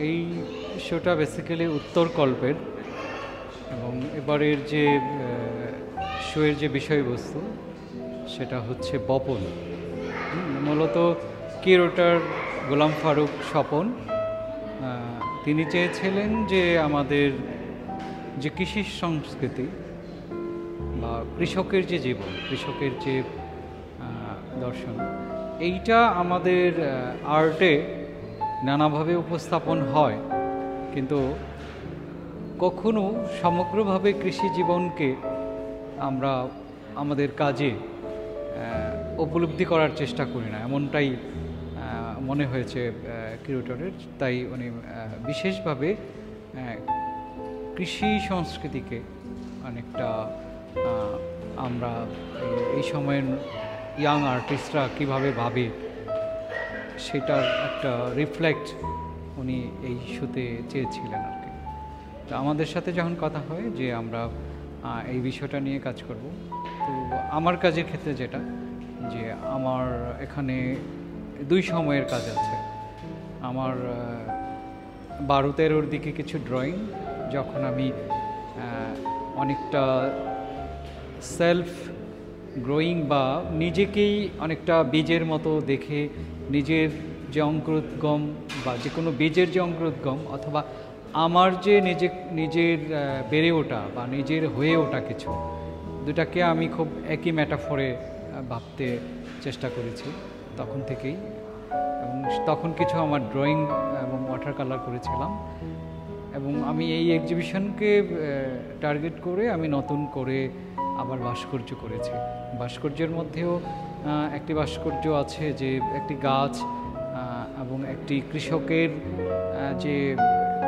এই শোটা বেসিক্যালি উত্তরকল্পের এবং এবারের যে শোয়ের যে বিষয়বস্তু সেটা হচ্ছে বপন। মূলত কিউরেটর গোলাম ফারুক স্বপন তিনি চেয়েছিলেন যে আমাদের যে কৃষি সংস্কৃতি বা কৃষকের যে জীবন, কৃষকের যে দর্শন, এইটা আমাদের আর্টে নানাভাবে উপস্থাপন হয়, কিন্তু কখনো সমগ্রভাবে কৃষি জীবনকে আমরা আমাদের কাজে উপলব্ধি করার চেষ্টা করি না, এমনটাই মনে হয়েছে কিউরেটরের। তাই উনি বিশেষভাবে কৃষি সংস্কৃতিকে অনেকটা আমরা এই সময়ের ইয়াং আর্টিস্টরা কীভাবে ভাবে সেটার একটা রিফ্লেক্ট উনি এই শোতে চেয়েছিলেন আর কি। তো আমাদের সাথে যখন কথা হয় যে আমরা এই বিষয়টা নিয়ে কাজ করব, তো আমার কাজের ক্ষেত্রে যেটা যে আমার এখানে দুই সময়ের কাজ আছে। আমার 12-13 দিকে কিছু ড্রয়িং, যখন আমি অনেকটা সেলফ গ্রোয়িং বা নিজেকেই অনেকটা বীজের মতো দেখে নিজের যে অঙ্কুরোদ্গম বা যে কোনো বীজের যে অঙ্কুরোদ্গম অথবা আমার যে নিজের বেড়ে ওঠা বা নিজের হয়ে ওঠা কিছু, দুটাকে আমি খুব একই ম্যাটাফোরে ভাবতে চেষ্টা করেছি তখন থেকেই। এবং তখন কিছু আমার ড্রয়িং এবং ওয়াটার কালার করেছিলাম এবং আমি এই এক্সিবিশনকে টার্গেট করে আমি নতুন করে আবার ভাস্কর্য করেছি। ভাস্কর্যের মধ্যেও একটি ভাস্কর্য আছে যে একটি গাছ এবং একটি কৃষকের যে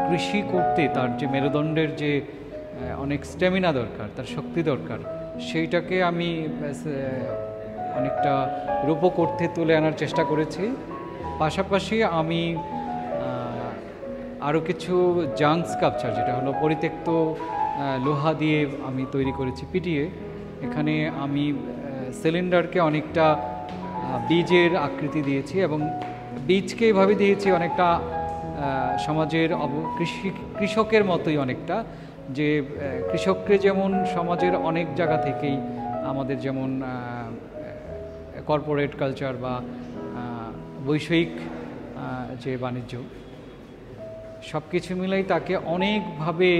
কৃষি করতে তার যে মেরুদণ্ডের যে অনেক স্ট্যামিনা দরকার, তার শক্তি দরকার, সেইটাকে আমি অনেকটা রূপক করতে তুলে আনার চেষ্টা করেছি। পাশাপাশি আমি আরও কিছু জাঙ্ক স্কাল্পচার, যেটা হলো পরিত্যক্ত লোহা দিয়ে আমি তৈরি করেছি পিটিয়ে। এখানে আমি সিলিন্ডারকে অনেকটা বীজের আকৃতি দিয়েছি এবং বীজকে এভাবে দিয়েছি অনেকটা সমাজের কৃষকের মতোই, অনেকটা যে কৃষককে যেমন সমাজের অনেক জায়গা থেকেই আমাদের যেমন কর্পোরেট কালচার বা বৈষয়িক যে বাণিজ্য, সব কিছু মিলাই তাকে অনেকভাবে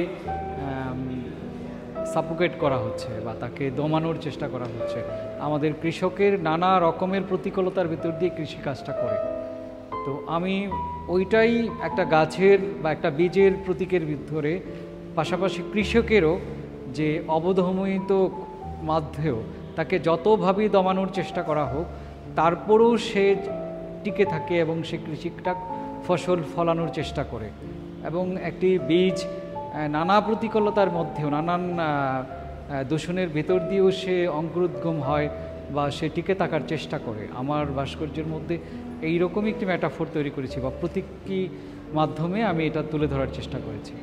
সাপোকেট করা হচ্ছে বা তাকে দমানোর চেষ্টা করা হচ্ছে। আমাদের কৃষকের নানা রকমের প্রতিকূলতার ভিতর দিয়ে কৃষিকাজটা করে। তো আমি ওইটাই একটা গাছের বা একটা বীজের প্রতীকের ভিতরে, পাশাপাশি কৃষকেরও যে অবদমিত মাধ্যমেও তাকে যতভাবেই দমানোর চেষ্টা করা হোক, তারপরেও সে টিকে থাকে এবং সে কৃষিটা ফসল ফলানোর চেষ্টা করে। এবং একটি বীজ নানা প্রতিকূলতার মধ্যেও, নানান দূষণের ভেতর দিয়েও সে অঙ্কুরোদ্গম হয় বা সে টিকে থাকার চেষ্টা করে। আমার ভাস্কর্যের মধ্যে এইরকমই একটি ম্যাটাফোর তৈরি করেছি বা প্রতীকী মাধ্যমে আমি এটা তুলে ধরার চেষ্টা করেছি।